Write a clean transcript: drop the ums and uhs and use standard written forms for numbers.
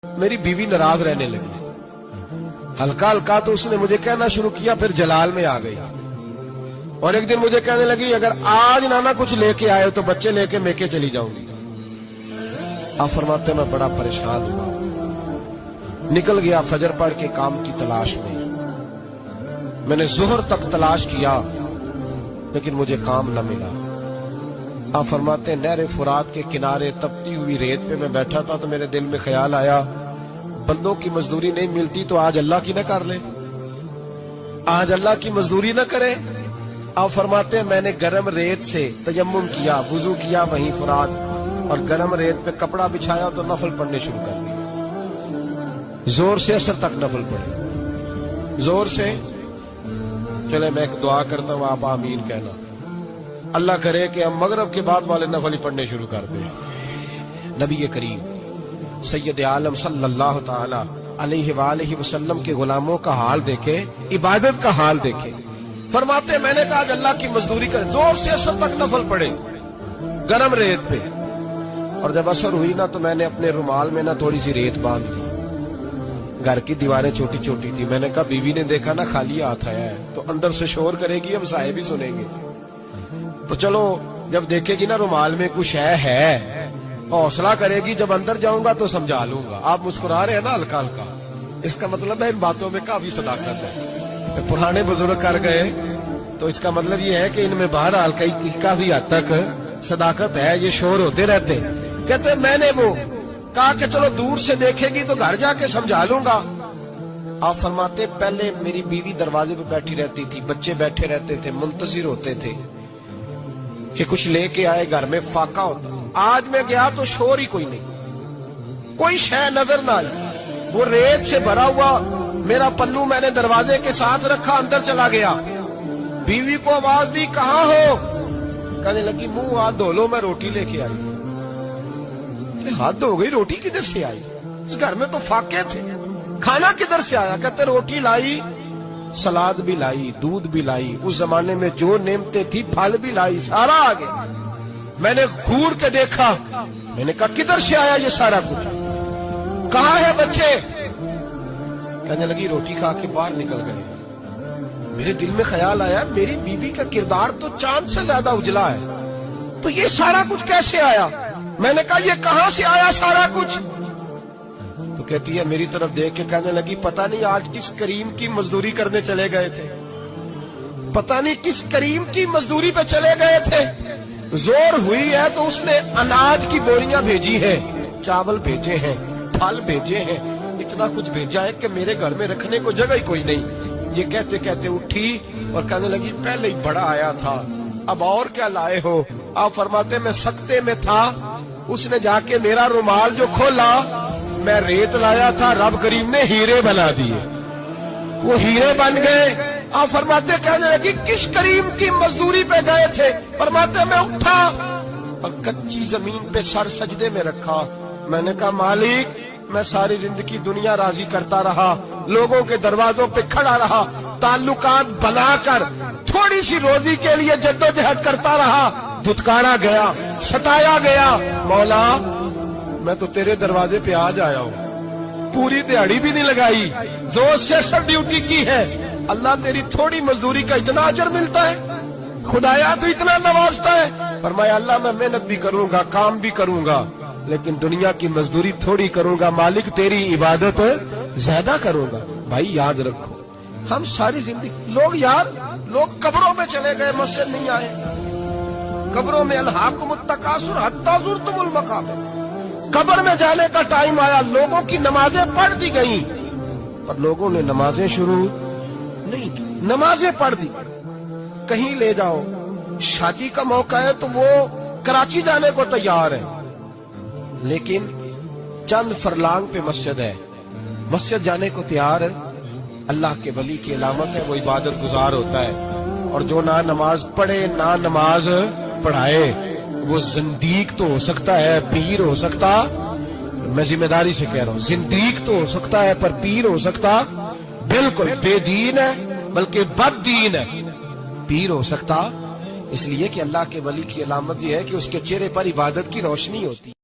मेरी बीवी नाराज रहने लगी। हल्का हल्का तो उसने मुझे कहना शुरू किया, फिर जलाल में आ गई और एक दिन मुझे कहने लगी, अगर आज नाना कुछ लेके आए तो बच्चे लेके मेके चली जाऊंगी। आप फरमाते मैं बड़ा परेशान हुआ, निकल गया फजर पढ़ के काम की तलाश में। मैंने जोहर तक तलाश किया लेकिन मुझे काम न मिला। आप फरमाते नहर फुरात के किनारे तपती हुई रेत पे मैं बैठा था तो मेरे दिल में ख्याल आया, बंदों की मजदूरी नहीं मिलती तो आज अल्लाह की न कर ले, आज अल्लाह की मजदूरी न करे। आप फरमाते मैंने गरम रेत से तयम्मुम किया, वुजू किया वहीं फुरात, और गरम रेत पे कपड़ा बिछाया तो नफल पढ़ने शुरू कर दिए। जोर से असर तक नफल पढ़े, जोर से। चले मैं एक दुआ करता हूं, आप आमीन कहना। अल्लाह करे कि हम मगरब के बाद वाले नफल ही पढ़ने शुरू कर दें। नबी करीम सैयद आलम सल्लल्लाहु ताला अलैहि वसल्लम के गुलामों का हाल देखे, इबादत का हाल देखे। फरमाते मैंने कहा अल्लाह की मजदूरी करे, जोर से असर तक नफल पड़े गरम रेत पे। और जब असर हुई ना तो मैंने अपने रुमाल में ना थोड़ी सी रेत बांध ली। घर की दीवारें छोटी छोटी थी। मैंने कहा बीवी ने देखा ना खाली हाथ आया है तो अंदर से शोर करेगी, हम साए भी सुनेंगे, तो चलो जब देखेगी ना रुमाल में कुछ है हौसला करेगी, जब अंदर जाऊंगा तो समझा लूंगा। आप मुस्कुरा रहे हैं ना हल्का हल्का, इसका मतलब है इन बातों में काफी सदाकत है। पुराने बुजुर्ग कर गए तो इसका मतलब ये है कि इनमें बहरहाल काफी हद तक सदाकत है। ये शोर होते रहते। कहते मैंने वो कहा कि चलो दूर से देखेगी तो घर जाके समझा लूंगा। आप फरमाते पहले मेरी बीवी दरवाजे पे बैठी रहती थी, बच्चे बैठे रहते थे, मुंतजिर होते थे कि कुछ लेके आए, घर में फाका होता। आज मैं गया तो शोर ही कोई नहीं, कोई शय नजर ना आई। वो रेत से भरा हुआ मेरा पल्लू मैंने दरवाजे के साथ रखा, अंदर चला गया। बीवी को आवाज दी, कहाँ हो? कहने लगी मुंह हाथ धो लो, मैं रोटी लेके आई। हाथ धो गई, रोटी किधर से आई? इस घर में तो फाके थे, खाना किधर से आया? कहते रोटी लाई, सलाद भी लाई, दूध भी लाई, उस जमाने में जो नेमतें थी फल भी लाई, सारा आ गया। मैंने घूर के देखा, मैंने कहा किधर से आया ये सारा कुछ? कहाँ है बच्चे? कहने लगी रोटी खा के बाहर निकल गए। मेरे दिल में ख्याल आया, मेरी बीवी का किरदार तो चांद से ज्यादा उजला है, तो ये सारा कुछ कैसे आया? मैंने कहा ये कहां से आया सारा कुछ? तो कहती है मेरी तरफ देख के कहने लगी, पता नहीं आज किस करीम की मजदूरी करने चले गए थे, पता नहीं किस करीम की मजदूरी पे चले गए थे। जोर हुई है तो उसने अनाज की बोरियां भेजी है, चावल भेजे हैं, फल भेजे हैं, इतना कुछ भेजा है कि मेरे घर में रखने को जगह ही कोई नहीं। ये कहते कहते उठी और कहने लगी पहले ही बड़ा आया था, अब और क्या लाए हो? आप फरमाते मैं सख्ते में था, उसने जाके मेरा रुमाल जो खोला, मैं रेत लाया था, रब करीम ने हीरे बना दिए, वो हीरे बन गए। आप फरमाते कहने लगी किस करीम की मजदूरी पे गए थे? फरमाते मैं उठा और कच्ची जमीन पे सर सजदे में रखा। मैंने कहा मालिक मैं सारी जिंदगी दुनिया राजी करता रहा, लोगों के दरवाजों पे खड़ा रहा, ताल्लुकात बनाकर थोड़ी सी रोजी के लिए जद्दोजहद करता रहा, धुतकारा गया, सताया गया। मौला मैं तो तेरे दरवाजे पे आज आया हूँ, पूरी दिहाड़ी भी नहीं लगाई, जोर से सब ड्यूटी की है। अल्लाह तेरी थोड़ी मजदूरी का इतना अजर मिलता है? खुदाया तो इतना नवाजता है। फरमाया अल्लाह मैं मेहनत भी करूंगा, काम भी करूंगा, लेकिन दुनिया की मजदूरी थोड़ी करूंगा, मालिक तेरी इबादत ज्यादा करूंगा। भाई याद रखो, हम सारी जिंदगी लोग कब्रों में चले गए, मस्जिद नहीं आए, कब्रों में अल्हाकुमुत तकासुर हत्ता ज़ुरतुमुल मकाबिर। कब्र में जाने का टाइम आया, लोगों की नमाजें पढ़ दी गई पर लोगों ने नमाजें शुरू नहीं की, नमाजें पढ़ दी। कहीं ले जाओ, शादी का मौका है तो वो कराची जाने को तैयार है, लेकिन चंद फरलांग पे मस्जिद है, मस्जिद जाने को तैयार है। अल्लाह के वली की अलामत है, वो इबादत गुजार होता है। और जो ना नमाज पढ़े ना नमाज पढ़ाए वो जिंदीक तो हो सकता है, पीर हो सकता, मैं जिम्मेदारी से कह रहा हूँ, जिंदीक तो हो सकता है पर पीर हो सकता बिल्कुल बेदीन है, बल्कि बददीन है, पीर हो सकता। इसलिए कि अल्लाह के वली की अलामत यह है कि उसके चेहरे पर इबादत की रोशनी होती है।